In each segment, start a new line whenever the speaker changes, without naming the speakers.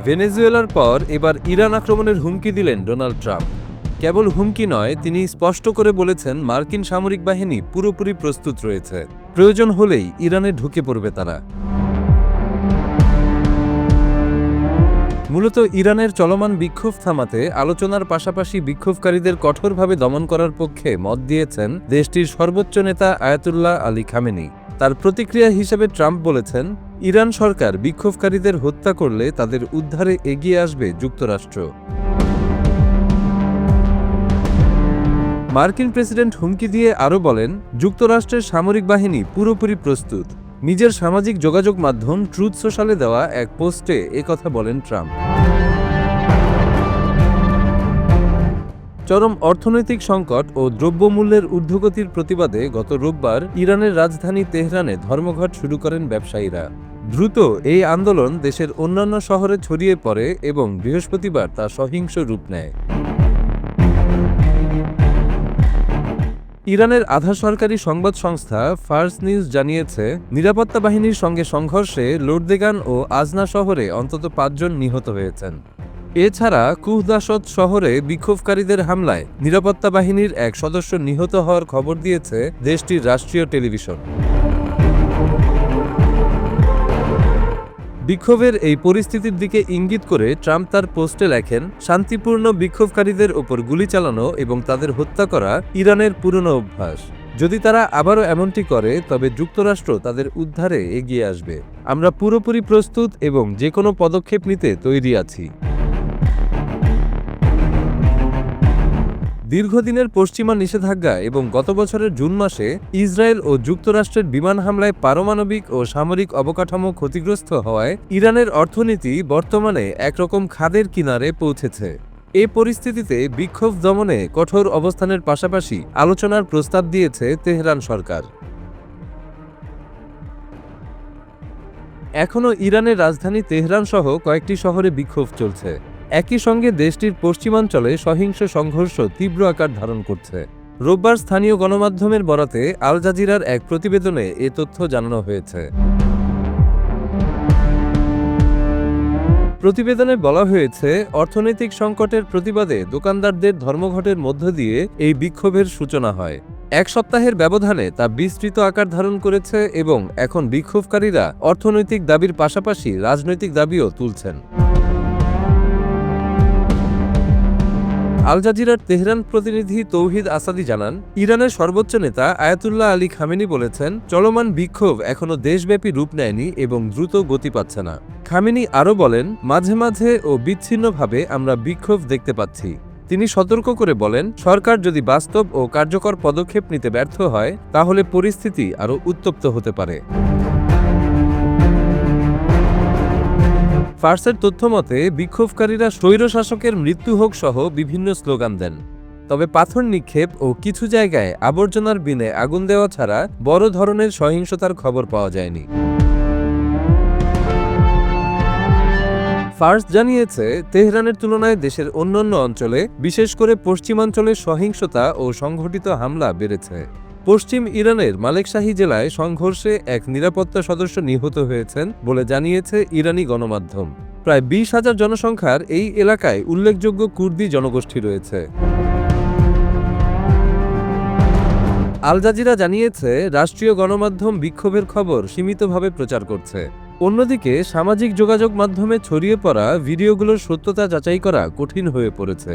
ভেনেজুয়েলার পর এবার ইরান আক্রমণের হুমকি দিলেন ডোনাল্ড ট্রাম্প। কেবল হুমকি নয়, তিনি স্পষ্ট করে বলেছেন মার্কিন সামরিক বাহিনী পুরোপুরি প্রস্তুত রয়েছে, প্রয়োজন হলেই ইরানে ঢুকে পড়বে তারা। মূলত ইরানের চলমান বিক্ষোভ থামাতে আলোচনার পাশাপাশি বিক্ষোভকারীদের কঠোরভাবে দমন করার পক্ষে মত দিয়েছেন দেশটির সর্বোচ্চ নেতা আয়াতুল্লাহ আলী খামেনি। তার প্রতিক্রিয়া হিসেবে ট্রাম্প বলেছেন, ইরান সরকার বিক্ষোভকারীদের হত্যা করলে তাদের উদ্ধারে এগিয়ে আসবে যুক্তরাষ্ট্র। মার্কিন প্রেসিডেন্ট হুমকি দিয়ে আরও বলেন, যুক্তরাষ্ট্রের সামরিক বাহিনী পুরোপুরি প্রস্তুত। নিজের সামাজিক যোগাযোগ মাধ্যম ট্রুথ সোশ্যালে দেওয়া এক পোস্টে একথা বলেন ট্রাম্প। চরম অর্থনৈতিক সংকট ও দ্রব্যমূল্যের ঊর্ধ্বগতির প্রতিবাদে গত রোববার ইরানের রাজধানী তেহরানে ধর্মঘট শুরু করেন ব্যবসায়ীরা। দ্রুত এই আন্দোলন দেশের অন্যান্য শহরে ছড়িয়ে পড়ে এবং বৃহস্পতিবার তা সহিংস রূপ নেয়। ইরানের আধা সরকারি সংবাদ সংস্থা ফার্স নিউজ জানিয়েছে, নিরাপত্তা বাহিনীর সঙ্গে সংঘর্ষে লোরদেগান ও আজনা শহরে অন্তত ৫ জন নিহত হয়েছেন। এছাড়া কুহদাসত শহরে বিক্ষোভকারীদের হামলায় নিরাপত্তা বাহিনীর এক সদস্য নিহত হওয়ার খবর দিয়েছে দেশটির রাষ্ট্রীয় টেলিভিশন। বিক্ষোভের এই পরিস্থিতির দিকে ইঙ্গিত করে ট্রাম্প তার পোস্টে লেখেন, শান্তিপূর্ণ বিক্ষোভকারীদের ওপর গুলি চালানো এবং তাদের হত্যা করা ইরানের পুরনো অভ্যাস। যদি তারা আবারও এমনটি করে তবে যুক্তরাষ্ট্র তাদের উদ্ধারে এগিয়ে আসবে। আমরা পুরোপুরি প্রস্তুত এবং যে কোনো পদক্ষেপ নিতে তৈরি আছি। দীর্ঘদিনের পশ্চিমা নিষেধাজ্ঞা এবং গত বছরের জুন মাসে ইসরায়েল ও যুক্তরাষ্ট্রের বিমান হামলায় পারমাণবিক ও সামরিক অবকাঠামো ক্ষতিগ্রস্ত হওয়ায় ইরানের অর্থনীতি বর্তমানে একরকম খাদের কিনারে পৌঁছেছে। এ পরিস্থিতিতে বিক্ষোভ দমনে কঠোর অবস্থানের পাশাপাশি আলোচনার প্রস্তাব দিয়েছে তেহরান সরকার। এখনও ইরানের রাজধানী তেহরান সহ কয়েকটি শহরে বিক্ষোভ চলছে। একই সঙ্গে দেশটির পশ্চিমাঞ্চলে সহিংস সংঘর্ষ তীব্র আকার ধারণ করছে। রোববার স্থানীয় গণমাধ্যমের বরাতে আল জাজিরার এক প্রতিবেদনে এ তথ্য জানানো হয়েছে। প্রতিবেদনে বলা হয়েছে, অর্থনৈতিক সংকটের প্রতিবাদে দোকানদারদের ধর্মঘটের মধ্য দিয়ে এই বিক্ষোভের সূচনা হয়। এক সপ্তাহের ব্যবধানে তা বিস্তৃত আকার ধারণ করেছে এবং এখন বিক্ষোভকারীরা অর্থনৈতিক দাবির পাশাপাশি রাজনৈতিক দাবিও তুলছেন। আল জাজিরার তেহরান প্রতিনিধি তৌহিদ আসাদি জানান, ইরানের সর্বোচ্চ নেতা আয়াতুল্লাহ আলী খামেনি বলেছেন, চলমান বিক্ষোভ এখনও দেশব্যাপী রূপ নেয়নি এবং দ্রুত গতি পাচ্ছে না। খামেনি আরও বলেন, মাঝে মাঝে ও বিচ্ছিন্নভাবে আমরা বিক্ষোভ দেখতে পাচ্ছি। তিনি সতর্ক করে বলেন, সরকার যদি বাস্তব ও কার্যকর পদক্ষেপ নিতে ব্যর্থ হয় তাহলে পরিস্থিতি আরও উত্তপ্ত হতে পারে। ফার্সের তথ্যমতে বিক্ষোভকারীরা স্বৈরশাসকের মৃত্যু হোক সহ বিভিন্ন স্লোগান দেন। তবে পাথর নিক্ষেপ ও কিছু জায়গায় আবর্জনার বিনে আগুন দেওয়া ছাড়া বড় ধরনের সহিংসতার খবর পাওয়া যায়নি। ফার্স জানিয়েছে, তেহরানের তুলনায় দেশের অন্যান্য অঞ্চলে, বিশেষ করে পশ্চিমাঞ্চলে সহিংসতা ও সংঘটিত হামলা বেড়েছে। পশ্চিম ইরানের মালেকশাহী জেলায় সংঘর্ষে এক নিরাপত্তা সদস্য নিহত হয়েছেন বলে জানিয়েছে ইরানি গণমাধ্যম। প্রায় 20,000 জনসংখ্যার এই এলাকায় উল্লেখযোগ্য কুর্দি জনগোষ্ঠী রয়েছে। আল জাজিরা জানিয়েছে, রাষ্ট্রীয় গণমাধ্যম বিক্ষোভের খবর সীমিতভাবে প্রচার করছে। অন্যদিকে সামাজিক যোগাযোগ মাধ্যমে ছড়িয়ে পড়া ভিডিওগুলোর সত্যতা যাচাই করা কঠিন হয়ে পড়েছে।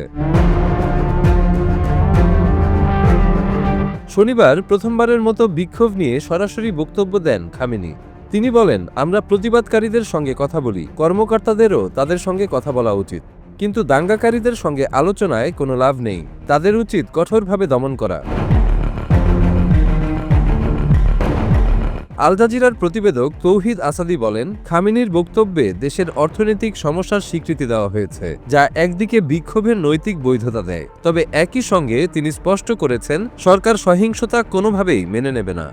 শনিবার প্রথমবারের মতো বিক্ষোভ নিয়ে সরাসরি বক্তব্য দেন খামেনি। তিনি বলেন, আমরা প্রতিবাদকারীদের সঙ্গে কথা বলি, কর্মকর্তাদেরও তাদের সঙ্গে কথা বলা উচিত, কিন্তু দাঙ্গাকারীদের সঙ্গে আলোচনায় কোনো লাভ নেই, তাদের উচিত কঠোরভাবে দমন করা। আল জাজিরার প্রতিবেদক তৌহিদ আসাদি বলেন, খামেনির বক্তব্যে দেশের অর্থনৈতিক সমস্যার স্বীকৃতি দেওয়া হয়েছে, যা একদিকে বিক্ষোভের নৈতিক বৈধতা দেয়। তবে একই সঙ্গে তিনি স্পষ্ট করেছেন, সরকার সহিংসতা কোনোভাবেই মেনে নেবে না।